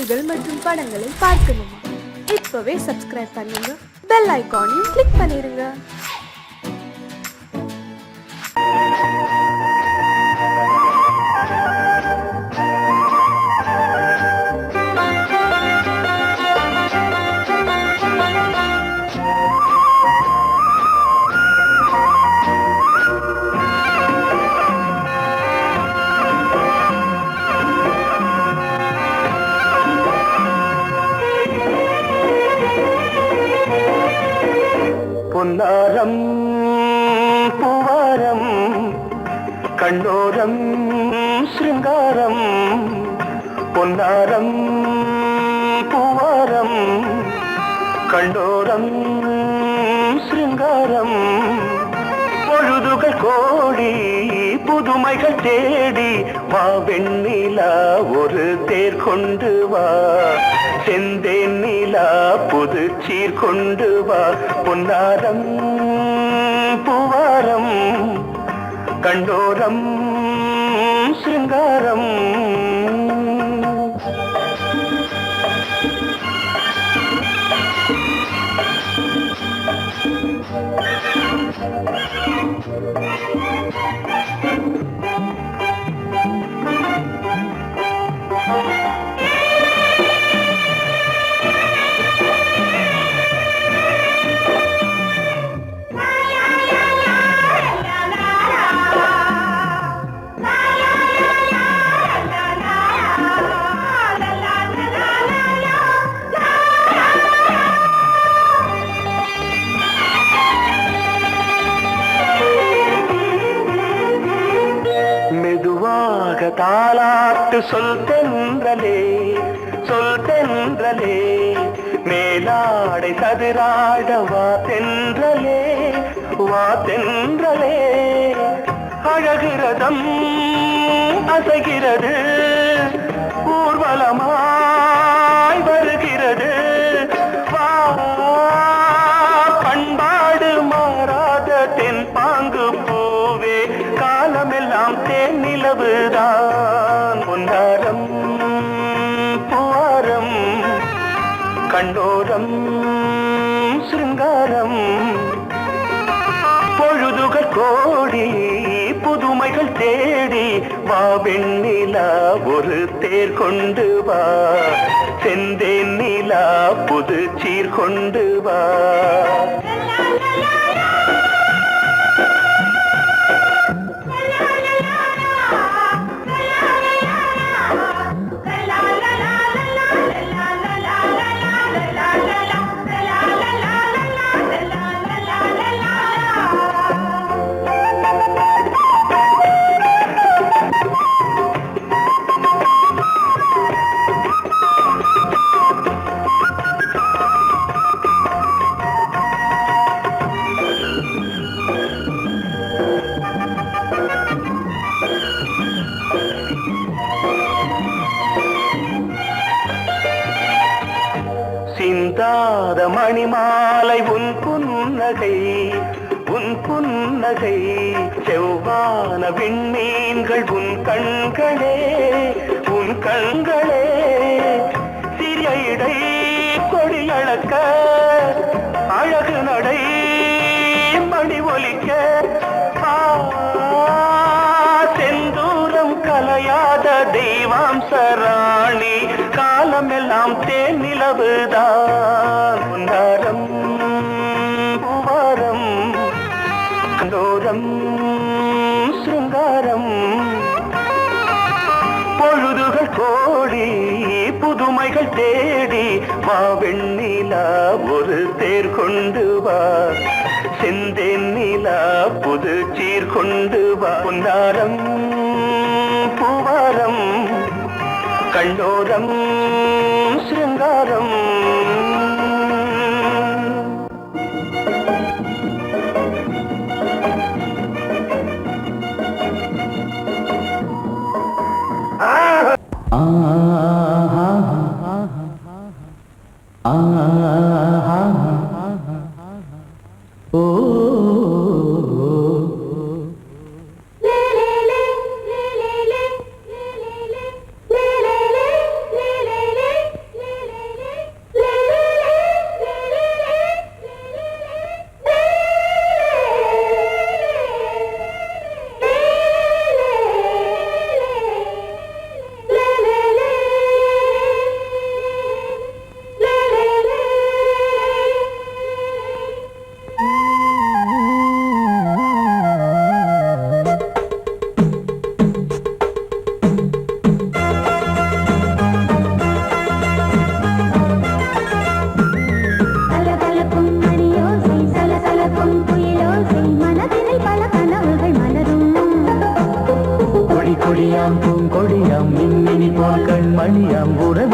பாடல்கள் மற்றும் படங்களை பார்க்கணுமா? இப்பவே சப்ஸ்கிரைப் பண்ணுங்க, பெல் ஐகானையும் கிளிக் பண்ணிருங்க. பொன்னாரம் பூவாரம் கண்ணோரம் சிருங்காரம், பொன்னாரம் பூவாரம் கண்ணோரம் சிருங்காரம், பொழுதுகள் கோடி புதுமைகள் தேடி வா வெண்ணிலா ஒரு தேர் கொண்டு வா, செந்தேன் நிலா புது சீர் கொண்டு வா, பொன்னாரம் பூவாரம் கண்டோரம் சிருங்காரம். தாலாட்டு சொல் தென்றலே, சொல் தென்றலே, மேலாடை சதுராட வா தென்றலே, வா தென்றலே, அழகிறதம் அசைகிறது ஊர்வலமாய் வருகிறது, வா பண்பாடு மாறாத தென் பாங்கு பூவே, காலமெல்லாம் தேன் நிலவுதான், பொன்னாரம் பூவாரம் கண்ணோரம் சிருங்காரம், பொழுதுகள் கோடி புதுமைகள் தேடி வா வெண்ணிலா ஒரு தேர் கொண்டு வா, செந்தேன் நிலா புது சீர் கொண்டு வா. சிந்தாத மணிமாலை உன் புன்னகை, உன் புன்னகை, செவ்வான விண்மீன்கள் உன் கண்களே, உன் கண்களே, சிறிய இடை கொடியளக்க அழகு நடை மணி ஒலிக்க, செந்தூரம் கலையாத தெய்வாம்சராணி, காலமெல்லாம் தேன் நிலவுதான், பொன்னாரம் பூவாரம் கண்டோரம் சிருங்காரம், பொழுதுகள் கோடி புதுமைகள் தேடி வா வெண்ணிலா ஒரு தேர் கொண்டு வா, செந்தேன் நிலா புது சீர் கொண்டு வா, பொன்னாரம் பூவாரம் கண்டோரம் சிருங்காரம்.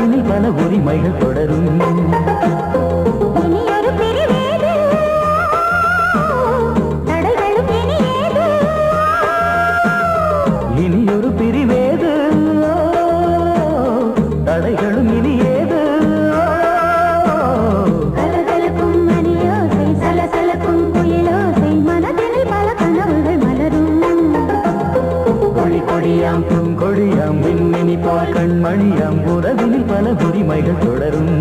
உறவினில் பல உரிமைகள் தொடரும். இனியொரு பிரிவேது தடைகளும் இனியேது. கலகலக்கும் மணியோசை சலசலக்கும் குயிலோசை மனதில் பல கனவுகள் மலரும். கொடி கொடியாம் பூங்கொடியாம் மின்மினி போல் கண்மணியாம் உறவினில் பல உரிமைகள் தொடரும்.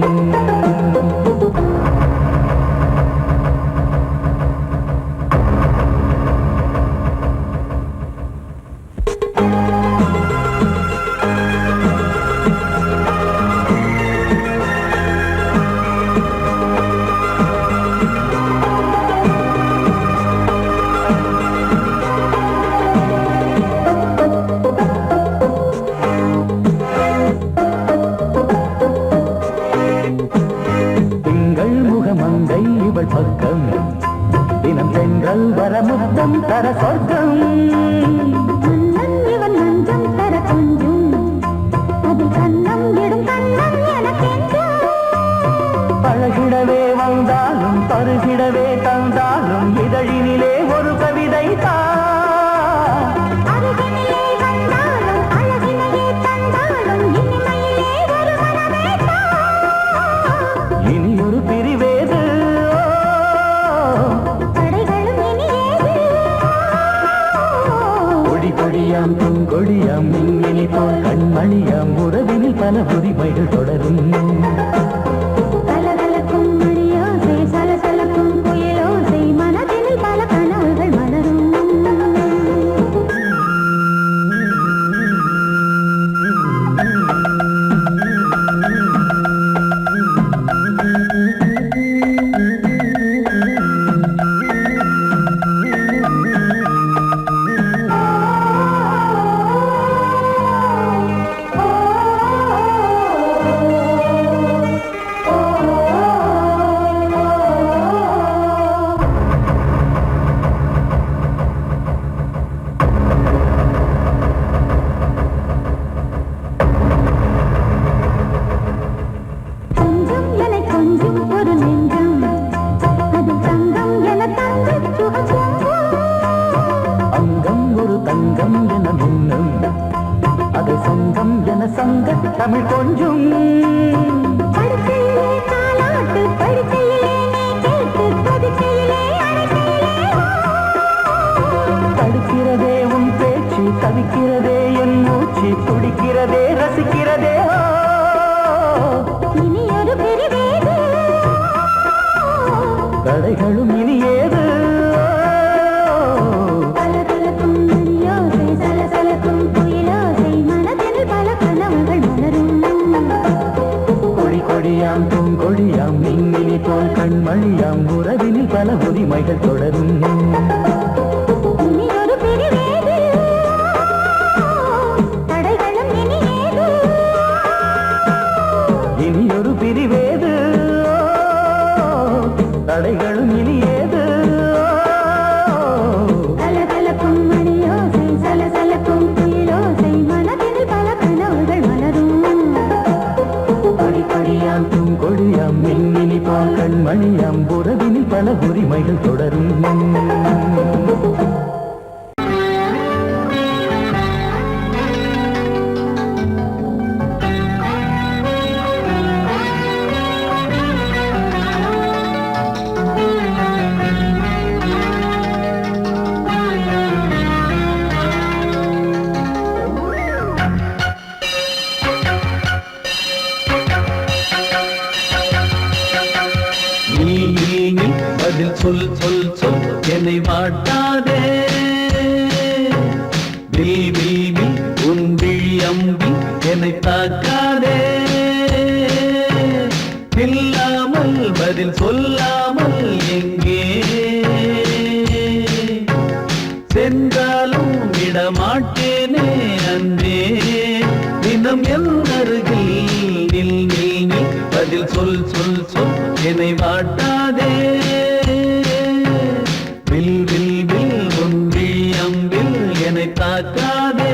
மங்கை இவள் பக்கம் தினம் சென்றல் வர முத்தம் தர சொர்க்கம். இவன் மஞ்சம் தர கொஞ்சம் அதில் கண்ணம் இடும் கண்ணம் எனக்கென்றும். பழகிடவே வந்தாலும் பருகிடவே தந்தாலும் இதழினிலே ஒரு கவிதை தான். அருகினிலே வந்தாலும் அழகினையே தந்தாலும் இனிமையிலே ஒரு மனமே தான். இனியொரு பிரிவேது தடைகளும் இனியேது. கொடி கொடியாம் பூங்கொடியாம் மின்மினி போல் கண்மணியாம் உறவினில் பல உரிமைகள் தொடரும். கலகலக்கும் மணியோசை சலசலக்கும் குயிலோசை மனதில் பல கனவுகள் மலரும். கொஞ்சம் என கொஞ்சம் ஒரு நெஞ்சம் அது தங்கம் என தங்க சுகம். அங்கம் ஒரு தங்கம் என மின்னும் அது சங்கம் என சங்க தமிழ் கொஞ்சம். படுக்கையிலே தாலாட்டு படுக்கையிலே நீ கேட்டு கொதிக்கையிலே அணைக்கையிலே தடுக்கிறதே உன் பேச்சு தவிக்கிறதே என் மூச்சு துடிக்கிறதே ரசிக்கிறதே. இனி ஒரு பிரிவேது தடைகளும் இனியேது. கலகலக்கும் மணியோசை சலசலக்கும் குயிலோசை மனதில் பல கனவுகள் மலரும். கொடி கொடியாம் பூங்கொடியாம் மின்மினி போல் கண்மணியாம் உறவினில் பல உரிமைகள் தொடரும். இனி ஒரு பிரிவேது தடைகளும் இனியேது. இனியொரு பிரிவேது தடைகளும் இனியேது. கலகலக்கும் மணியோசை சலசலக்கும் குயிலோசை மனதில் பல கனவுகள் மலரும். கொடி கொடியாம் பூங்கொடியாம் மின்மினி போல் கண்மணியாம் உறவினில் பல உரிமைகள் தொடரும். நீ பதில் சொல் சொல் சொல் என்னை வாட்டாதே. வில் உன் விழி அம்பி என்னை தாக்காதே. இல்லாமல் பதில் சொல்லாமல் எங்கே சென்றாலும் விடமாட்டேனே அன்றே. தினம் என் அருகில் நில் நில் நில் பதில் சொல் சொல் சொல் என்னை வாட்டாதே. வில் வில் வில் உன் விழி அம்பில் என்னை தாக்காதே.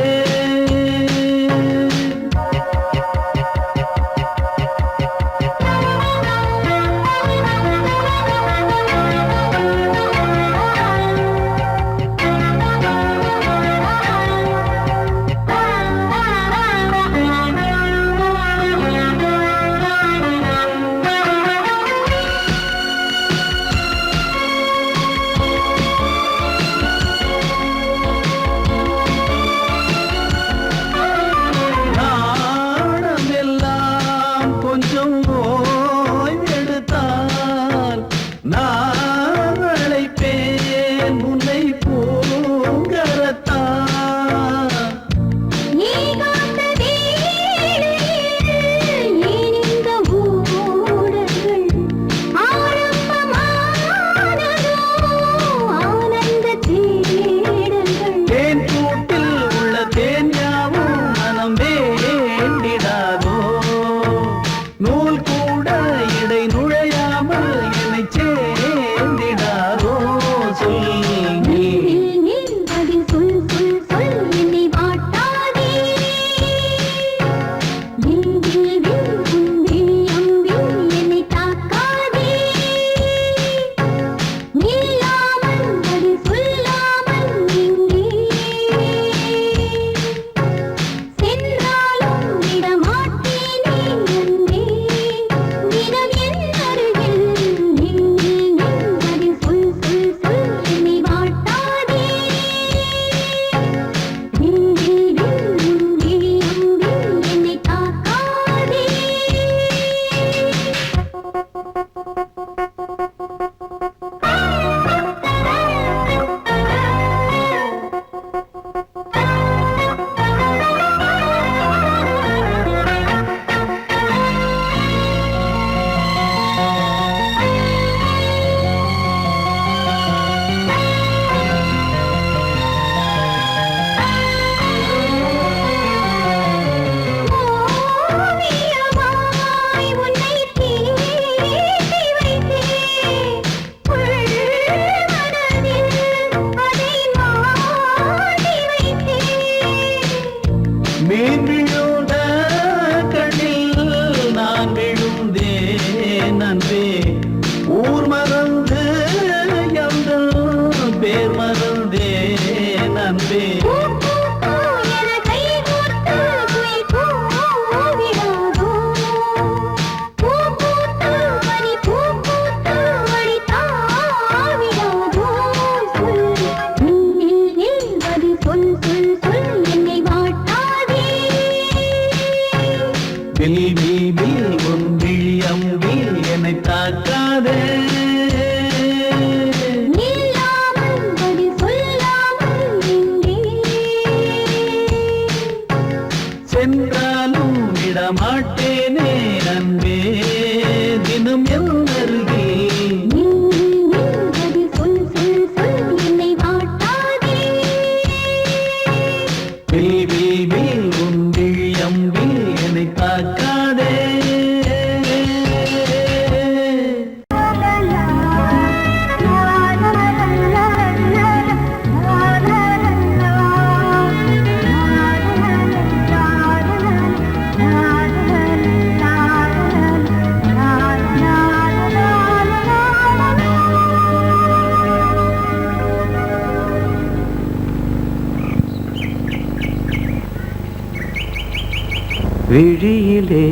விழியிலே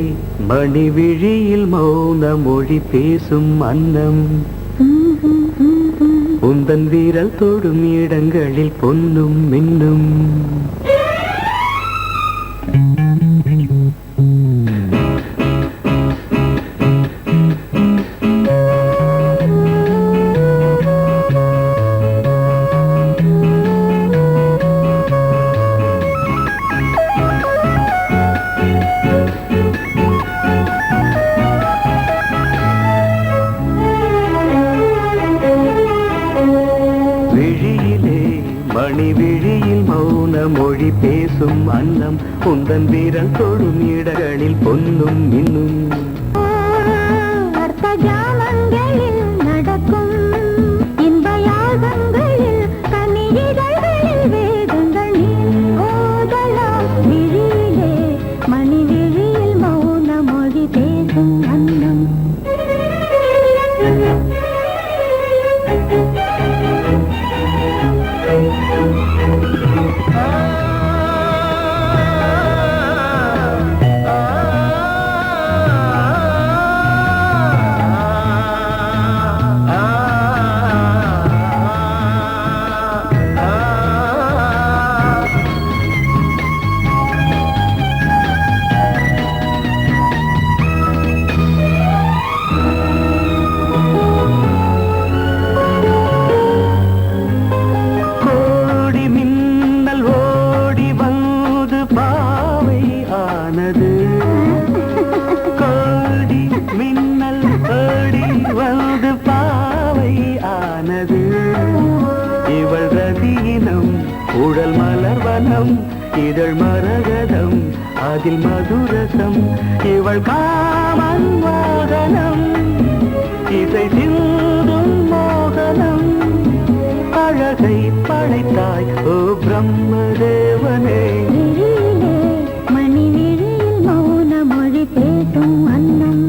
மணி விழியில் மௌன மொழி பேசும் அன்னம் உந்தன் வீரல் தொடும் இடங்களில் பொன்னும் மின்னும் மணி விழியில் மௌன மொழி பேசும் அன்னம் உந்தன் வீரல் தொடும் இடங்களில் பொன்னும் இன்னும் அர்த்த ஜாமங்களில் நடக்கும் இன்ப யாகங்களில் கனியிதழ்களில் வேதங்கள் நீ ஓதலாம் விழியிலே மணி விழியில் மௌன மொழி பேசும் அன்னம் இவள் ரதியினம் உடல் மலர்வனம் இதழ் மரகதம் அதில் மதுரசம் இவள் காமன் மோகனம் இசை சிந்தும் மோகனம் அழகை படைத்தாய் ஓ பிரம்மதேவனே மணி விழியில் மௌன மொழி பேசும் அன்னம்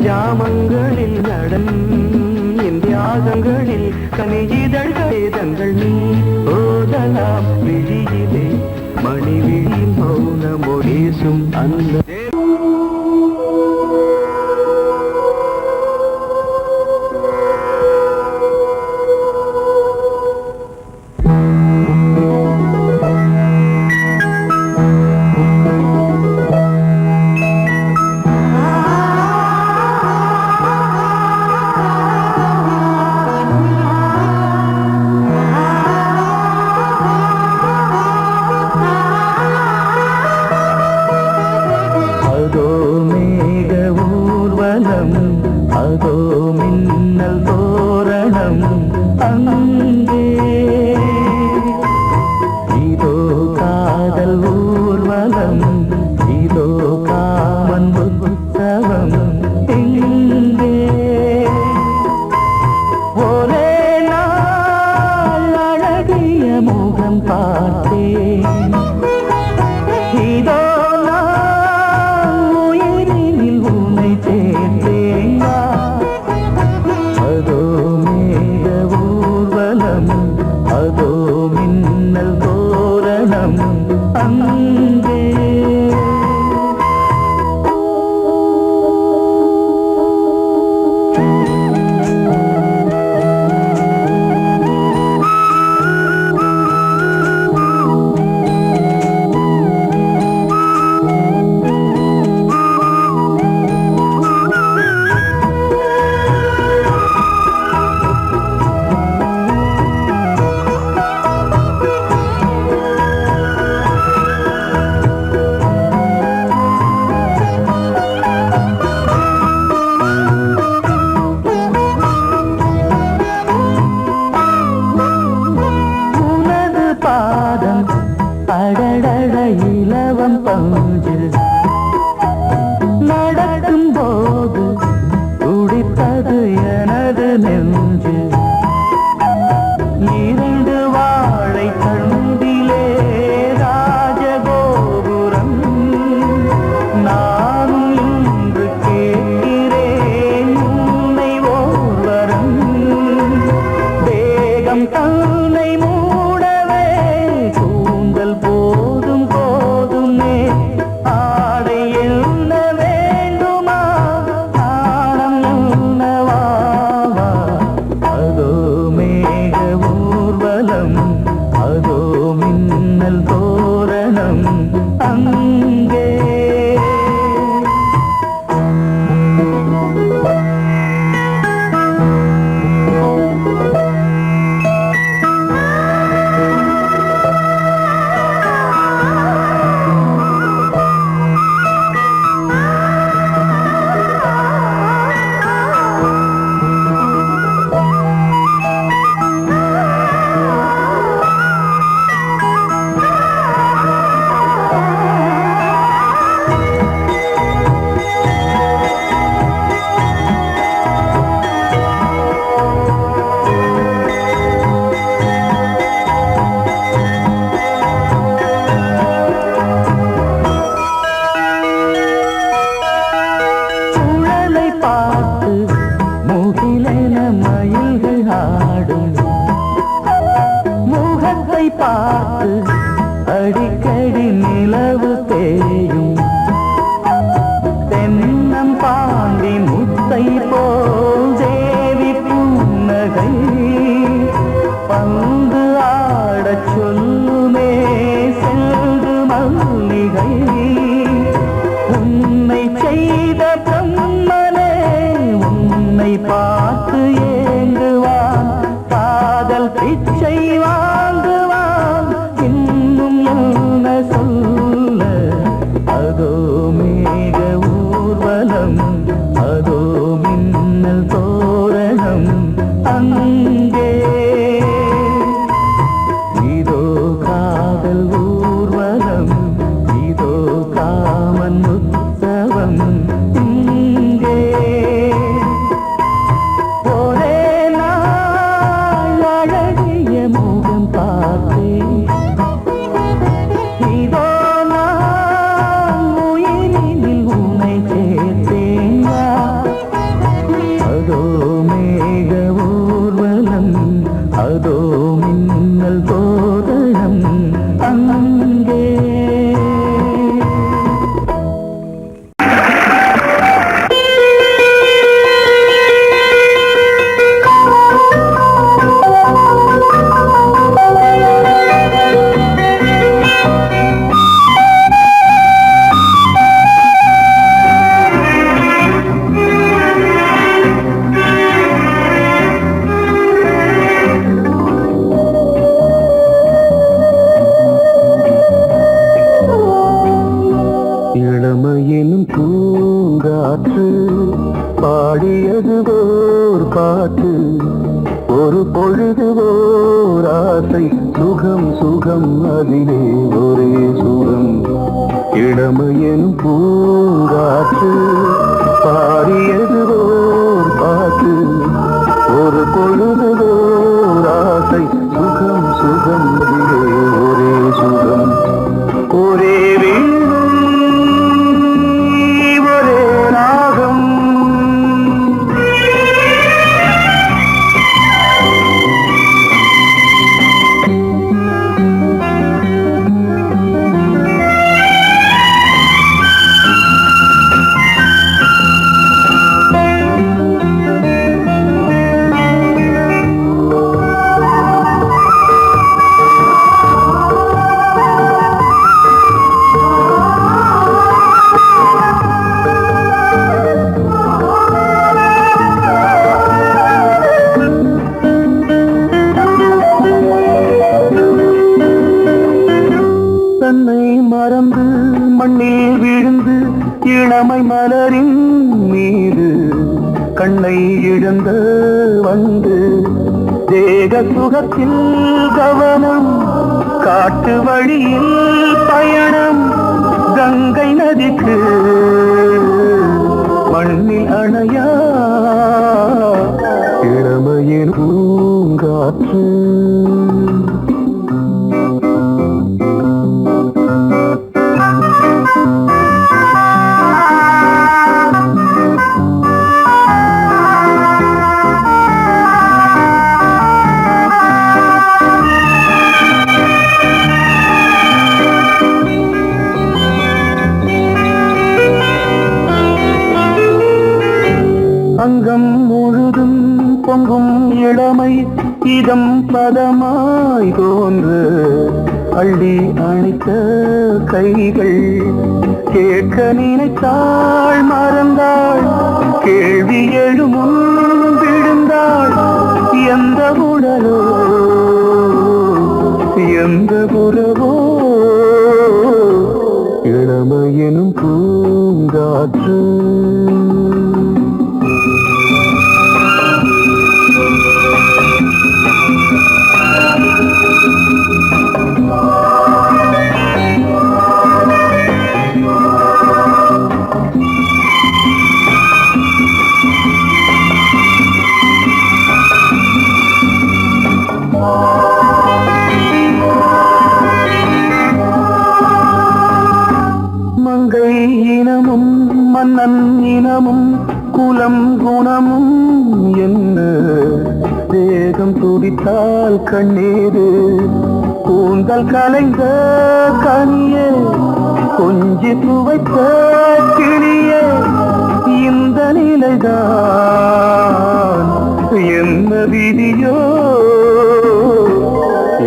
ஜாமங்களில் நடன் இந்தியாகங்களில் கனியிதழ்கள் நீ ஓதலாம் விழியிலே மணி விழியில் மௌன மொழிசும் அந்த அதோ மின்னல் தோரணம் அங்கே இதோ காதல் ஊர்வலம் இதோ காமன் உற்சவம் இங்கே ஒரே நாள் அழகிய முகம் பார்த்தேன் இதோ அதோ மின்னல் தோரணம் இலவம் பஞ்சு நடக்கும் போது துடித்தது எனது நெஞ்சு இரண்டு வாழை தண்டிலே ராஜகோபுரம் நானும் இன்று கேட்கிறேன் உன்னை ஓர்வரம் தேகம் தன்னை மூடவே கூந்தல் போதும் போதுமே ஆடை என்ன வேண்டுமா நாணம் என்னவா அதோ மேக ஊர்வலம் அதோ மின்னல் தோரணம் அங்கே சுழலை பார்த்து முகிலென மயில்கள் ஆடும் முகத்தை பார்த்து அடிக்கடி நிலவு தேயும் தென்னம் பாண்டி முத்தை போல் தேவி புன்னகை பந்து ஆடச் சொல்லுமே செல்து மல்லிகை உன்னை செய்த பிரம்மனே உன்னை பார்த்து ஏங்குவான் காதல் பிச்சை வாங்குவான் இன்னும் என்ன சொல்ல அதோ மேக ஊர்வலம் அதோ மின்னல் தோரணம் அங்கே இதோ காதல் ஊர்வலம் இதோ காமன் உற்சவம் இங்கே ஒரே நாள் அழகிய முகம் பார்த்தேன் இதோ நான் உயிரினில் உன்னை சேர்த்தேன் அதோ மேக ஊர்வலம் அதோ மின்னல் தோரணம் அங்கே இளமையினும் பூங்காற்று பாடியது ஓர் பாட்டு ஒரு பொழுது ஓர் ஆசை சுகம் சுகம் அதிலே ஒரே சுகம் இளமையினும் பூங்காற்று பாடியது ஓர் பாட்டு ஒரு பொழுது ஓர் ஆசை சுகம் சுகம் அதிலே ஒரே சுகம் ஒரே இளமை மலரின் மீது கண்ணை இழந்த வந்து தேக சுகத்தில் கவனம் காட்டு வழியில் பயணம் நதிக்கு மண்ணில் அணையா இளமையின் பூங்காற்று. அங்கம் முழுதும் பொங்கும் இளமை இதம் பதமாய் தோன்று அள்ளி அணைத்த கைகள் கேட்க நினைத்தாள் மறந்தாள் கேள்வி எழுமுன் விழுந்தாள். எந்த உடலோ எந்த புறவோ இளமையெனும் பூங்காற்று. மங்கை இனமும் மன்னன் இனமும் குலம் குணமும் என்ன வேகம் துடித்தால் கண்ணீரு கூந்தல் கலைந்த கனியே கொஞ்சி துவைத்த கிளியே இந்த நிலைதான் என்ன விதியோ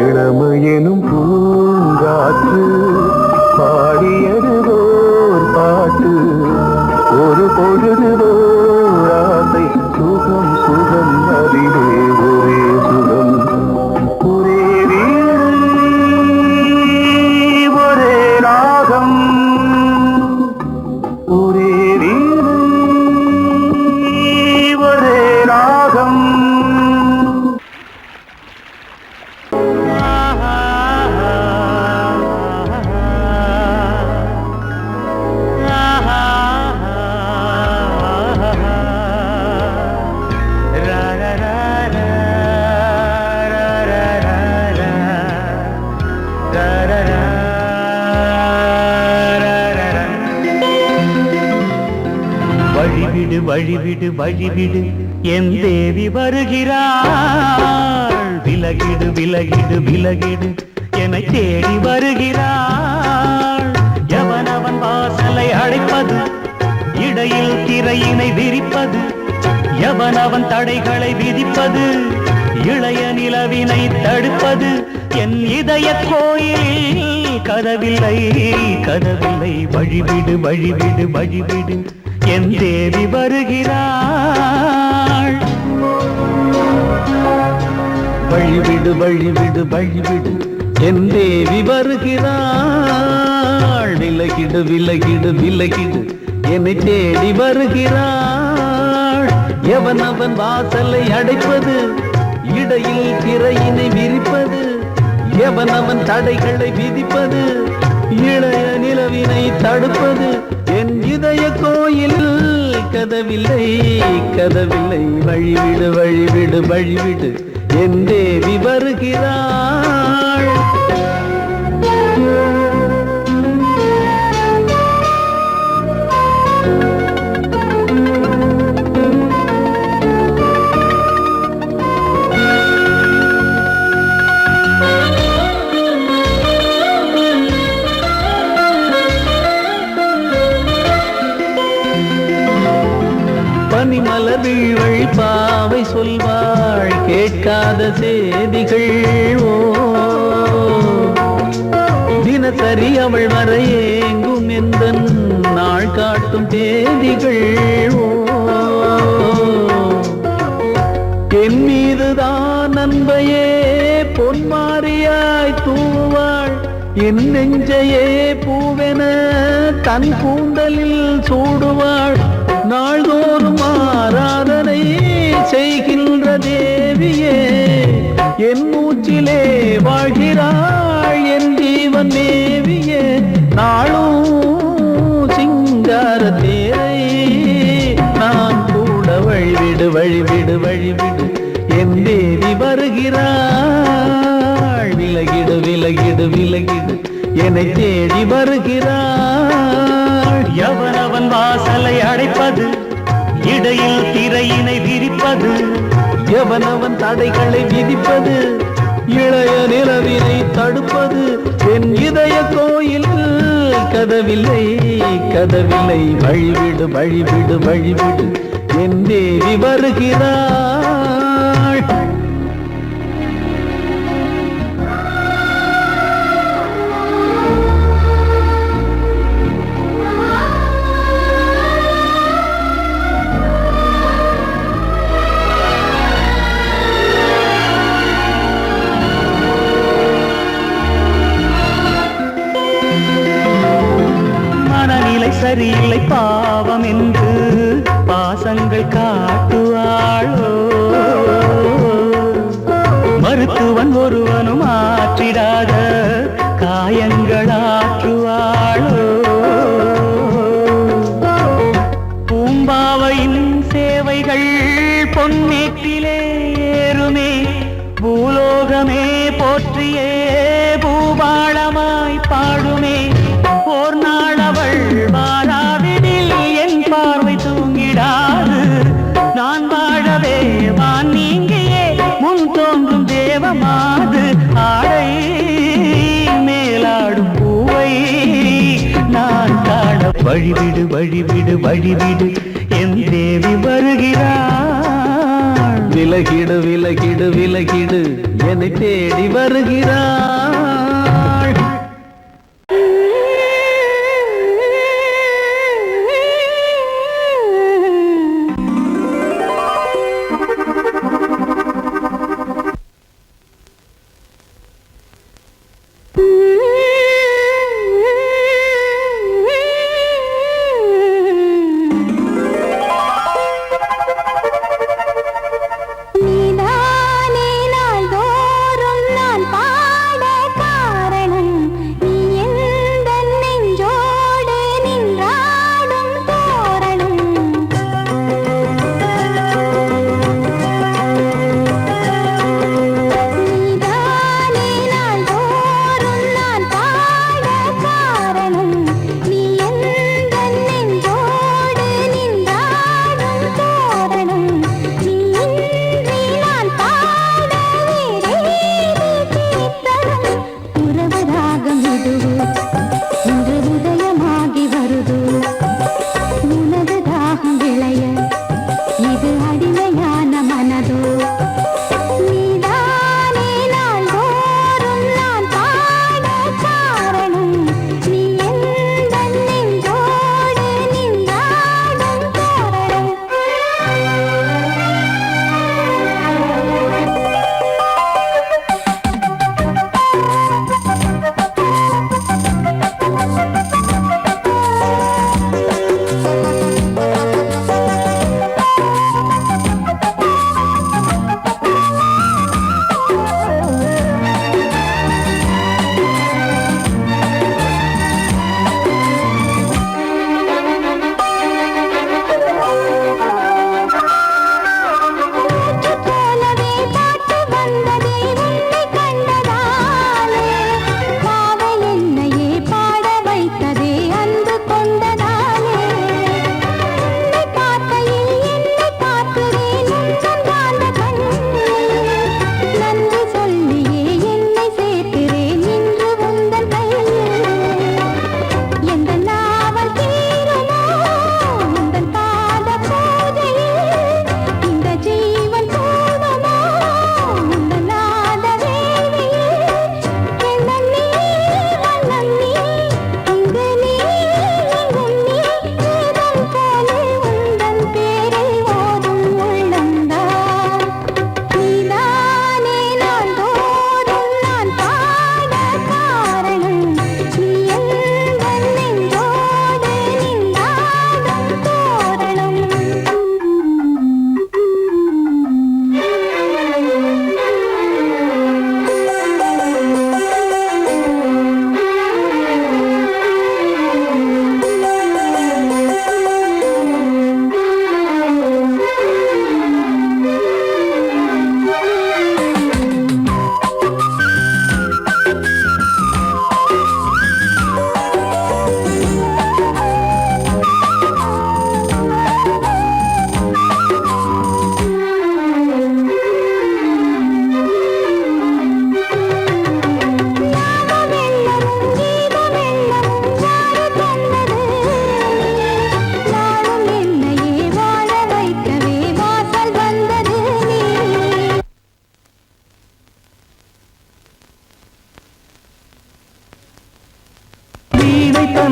இளமையெனும் பூங்காற்று பாடியதுவோர் பாட்டு ஒரு பொழுதுவோர் ஆசை சுகம் சுகம் அதிலே ஒரே சுகம் ஒரே வீடு ஒரே ராகம் ஒரே வீடு ஒரே ராகம். வழிவிடு வழிவிடு வழிவிடு என் தேவி வருகிறாள். விலகிடு விலகிடு விலகிடு என்னை தேடி வருகிறாள். எவனவன் வாசலை அடைப்பது இடையில் திரையினை விரிப்பது எவனவன் தடைகளை விதிப்பது இளைய நிலவினை தடுப்பது என் இதய கோயில் கதவில்லை கதவில்லை. வழிவிடு வழிவிடு வழிவிடு என் தேவி வருகிறாள். வழிவிடு வழிவிடு வழிவிடு என் தேவி வருகிறாள். விலகிடு விலகிடு விலகிடு என்னை தேடி வருகிறாள். எவன் அவன் வாசலை அடைப்பது இடையில் திரையினை விரிப்பது எவன் அவன் தடைகளை விதிப்பது இளைய நிலவினை தடுப்பது என் இதய கோயில் கதவில்லை கதவில்லை. வழிவிடு வழிவிடு வழிவிடு என் தேவி வருகிறாள். பனிமலர் வீழ்வழி பாவை சொல்வாள் கேட்காத செய்திகள். ஓ தினசரி அவள் வர ஏங்கும் எந்த நாள் காட்டும் தேதிகள். ஓ என் மீதுதான் அன்பையே பொன்மாரியாய் தூவாள். என் நெஞ்சையே பூவென தன் கூந்தலில் சூடுவாள். நாள்தோறும் ஆராதனை செய்கின்ற தேவியே என் மூச்சிலே வாழ்கிறாள் என் ஜீவன் தேவியே. நாளும் விலகிடு விலகிடு என்னை தேடி வருகிறாள். எவனவன் வாசலை அடைப்பது, இடையில் திரையினை விரிப்பது, எவனவன் தடைகளை விதிப்பது, இளைய நிலவினை தடுப்பது, என் இதய கோயில் கதவில்லை கதவில்லை. வழிவிடு வழிவிடு வழிவிடு என் தேவி வருகிறாள். சரியில்லை பாவம் என்று பாசங்கள் காட்டுவாளோ, மருத்துவன் ஒருவனும் ஆற்றிடாத காயங்களாற்றுவாளோ, பூம்பாவையின் சேவைகள் பொன்னேற்றிலே ஏறுமே, பூலோகமே போற்றியே பூபாளமாய் பாடுமே. ஓர் நாள் அவள் வாராவிடில் என் பார்வை தூங்கிடாது, நான் வாழவே வான் நீங்கியே முன் தோன்றும் தேவமாது. ஆடை மேலாடும் பூவை நான் காண வழிவிடு வழிவிடு வழிவிடு என் தேவி வருகிறாள். விலகிடு விலகிடு விலகிடு என்னை தேடி வருகிறாள். நீதானே நாள்தோறும் நான் பாட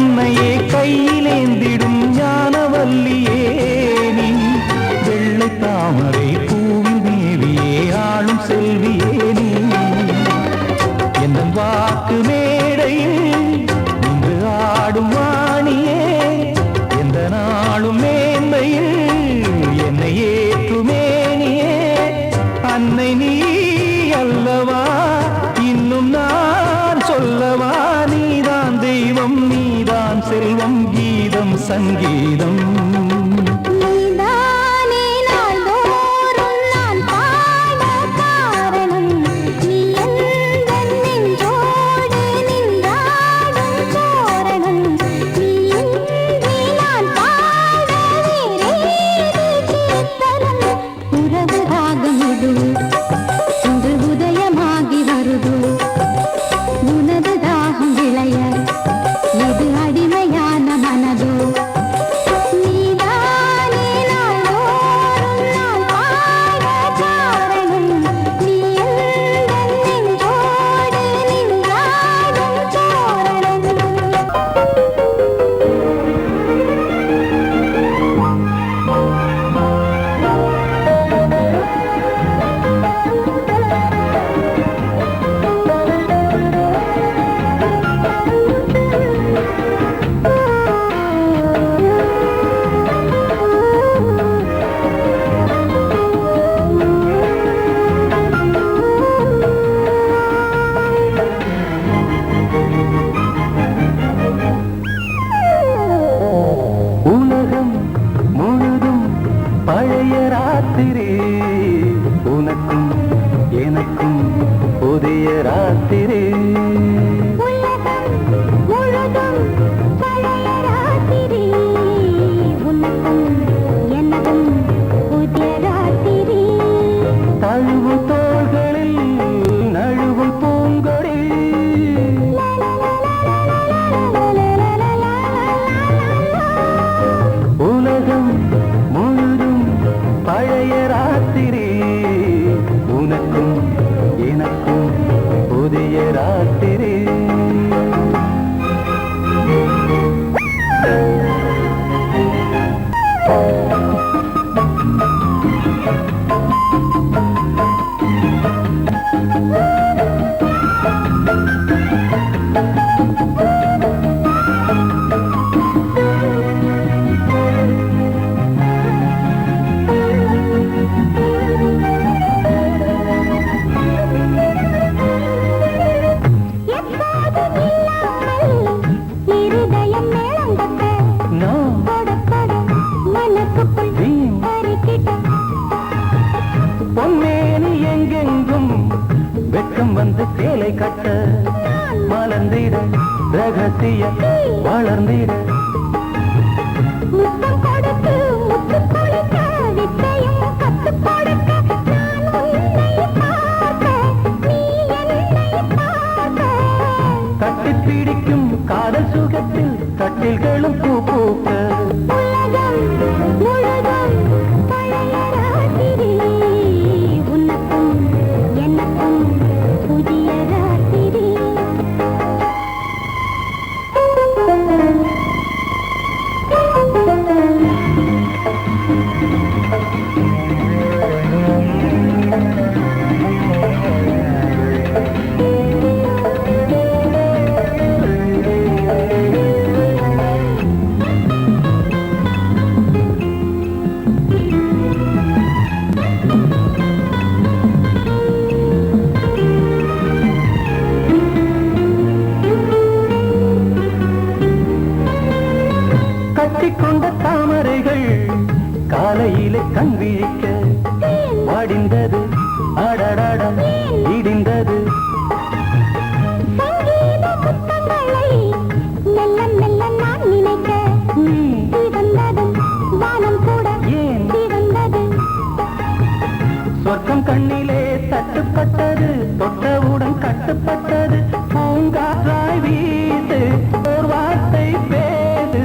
தன்னையே கையிலேந்திடும் ஞானவல்லியே நீ வெள்ளை தாமரை பூவில் மேவியே ஆளும் செல்வியே நீ என் வாக்கு மேடையில் இன்று ஆடும் வாணியே எந்த நாளும் மேன்மையில் என்னை ஏற்றுமேனியே அன்னை நீ அல்லவா இன்னும் நான் சொல்லவா நீதான் தெய்வம் நீதான் செல்வம் கீதம் சங்கீதம் நீதானே நாள்தோறும் நான் பாட காரணம் நீ எந்தன் நெஞ்சோடு நின்றாடும் தோரணம் நீ இன்றி நான் பாட வேறேது கீர்த்தனம் உறவு ராகம் இது இன்று உதயமாகி வருது உனது தாகம் விளைய இது அடிமையான மனதோ நீதானே நாள்தோறும் நான் பாட காரணம் நீ எந்தன் நெஞ்சோடு நின்றாடும் தோரணம் உலகம் முழுதும் பழைய ராத்திரி உனக்கும் எனக்கும் புதிய ராத்திரி உலகம் முழுதும் பழைய ராத்திரி உனக்கும் எனக்கும் புதிய ராத்திரி தழுவும் தோள்களில் நழுவும் பூங்கொடி உலகம் முழுதும் பழைய ராத்திரி உனக்கும் எனக்கும் புதிய ராத்திரி எப்போதும் இல்லாமல் இருதயம் மேளங்கட்ட நான் போடப்பட மனசுக்குள் வீண் அறிக்கிட்ட பொன்னேனி எங்கெங்கும் வெட்கம் வந்து சேலை கட்ட மலர்ந்திட ரகசிய வளர்ந்திட முத்தம் கொடுத்து முத்து கொடுக்க வித்தையும் கத்துக் கொடுக்க நான் உன்னை பார்க்க நீ என்னை பார்க்க கட்டிப் பிடிக்கும் காதல் சுகத்தில் கட்டில்களும் பூ பூக்க உலகம் முழுதும் பழைய ராத்திரி உனக்கும் எனக்கும் புதிய ராத்திரி கட்டிக்கொண்ட தாமரைகள் காலையிலே கண் விழிக்க வாடிந்தது அடடடம் இடிந்தது சங்கீத புத்தங்களை மெல்ல மெல்ல நான் நினைக்க சிவந்ததும் வானம் கூட ஏன் சிவந்தது சொர்க்கம் கண்ணிலே தட்டுப்பட்டது தொட்டவுடன் கட்டுப்பட்டது பூங்காற்றாய் வீசு ஓர் வார்த்தை பேசு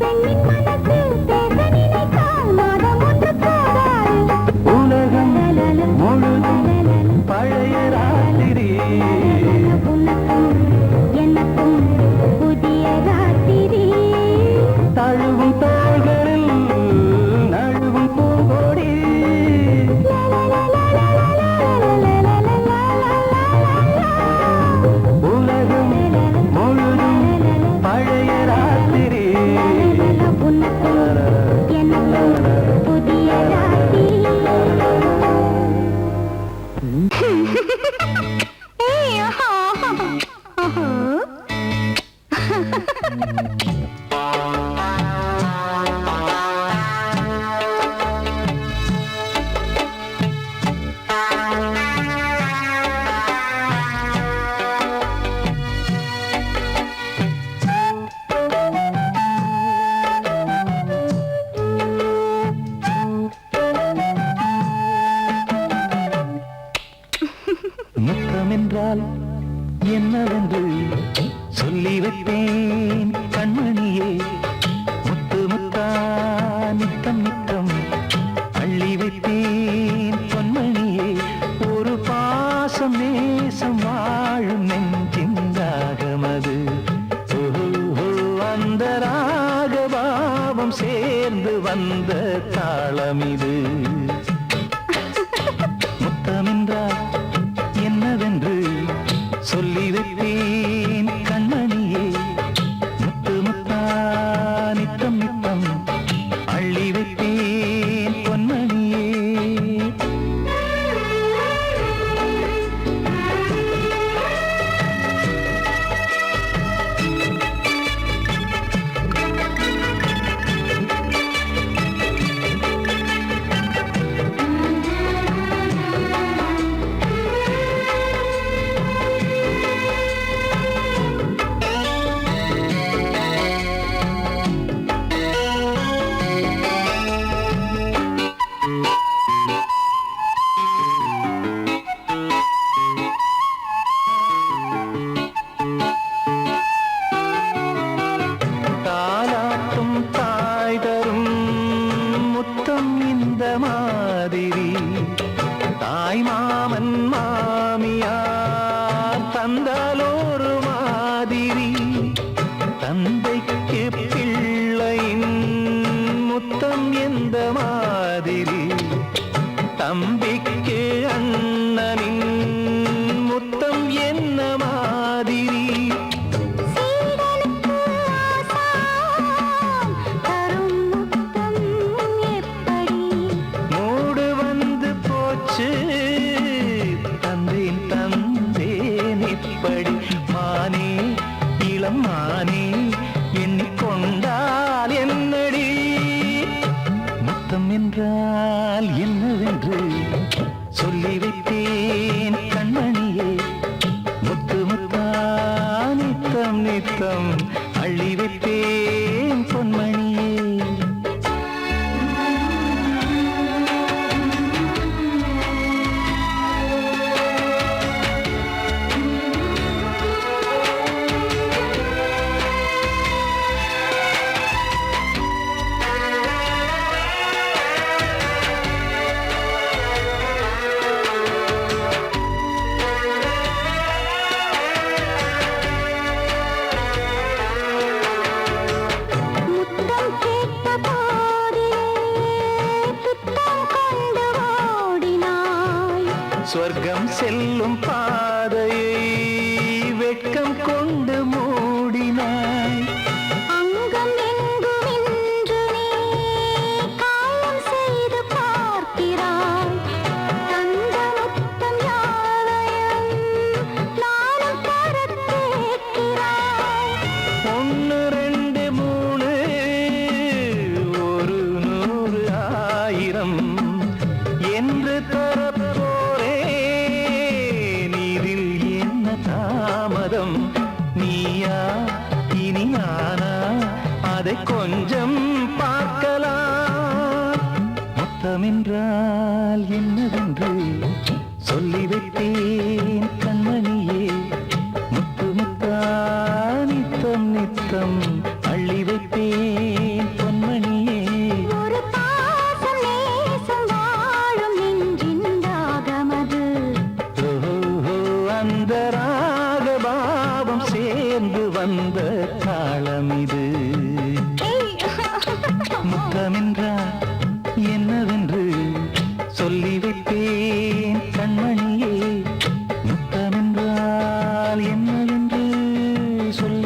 பெண்ணின் மனசு பேச நினைத்தால் மாதம் ஒன்று போதாது உலகம் முழுதும் பழைய ராத்திரி உனக்கும் எனக்கும் புதிய ராசி. ஏய், ஆஹா, ஆஹா. முத்தம் என்றால் என்னவென்று சொல்லி வைப்பேன் கண்மணியே. முத்து முத்தா நித்தம் நித்தம் அள்ளி வைப்பேன் பொன்மணியே. ஒரு பாசம் நேசம் வாழும் நெஞ்சிந்தாகமது. அந்த ராகபாவம் சேர்ந்து வந்த தாளமிது. முத்தமென்றால் என்னவென்று சொல்லி வைப்பேன் கண்மணியே. முத்து முத்தா நித்தம் நித்தம் அள்ளி வைப்பேன் பொன்மணியே. தாலாட்டும் தாய் தரும் முத்தம் இந்த மாதிரி. தாய் மாமன் மாமியார் தந்தாலோரு மாதிரி. தந்தைக்கு பிள்ளையின் முத்தம் எந்த மாதிரி. தம்பிக்கு அண்ணனின் முத்தம் என்ன மாதிரி. சீடனுக்கு ஆசான் தரும் முத்தம் எப்படி. மூடு வந்து போச்சு தந்தேன் தந்தேன் இப்படி. மானே இளம் மானே எண்ணிக்கொண்டால் என்னடி. முத்தம் என்றால் என்னவென்று சொல்லி வைத்தேன் கண்மணியே. முத்து முத்தா நித்தம் நித்தம் அள்ளி வைத்தேன் பொன்மணியே. முத்தம் கேட்ட போதிலே துத்தம் கொண்டு ஓடினாய். சொர்க்கம் செல்லும் பாதையை வெட்கம் கொண்டு மூடினாய். அங்கம் எங்கும் இன்று நீ காயம் செய்து பார்க்கிறாய். தந்த முத்தம் யாவையும் நானும் தரக் கேட்கிறாய். 1 2 3 ஒரு 100 1000 என்று தரப்போரேன். இதில் என்ன தாமதம். நீயா இனி நானா அதை கொஞ்சம் பார்க்கலாம். முத்தமென்றால் என்னவென்று சொல்லி வைத்தேன் கண்மணியே. முத்து முத்தா நித்தம் நித்தம் அள்ளி வைப்பேன் பொன்மணியே. ஒரு பாசம் நேசம் வாழும் நெஞ்சின் தாகமது. ஓஹோ, அந்த ராகபாவம் சேர்ந்து வந்த தாளமிது. முத்தமென்றால் என்னவென்று சொல்லி வைப்பேன் கண்மணியே. முத்தமென்றால் என்னவென்று சொல்லி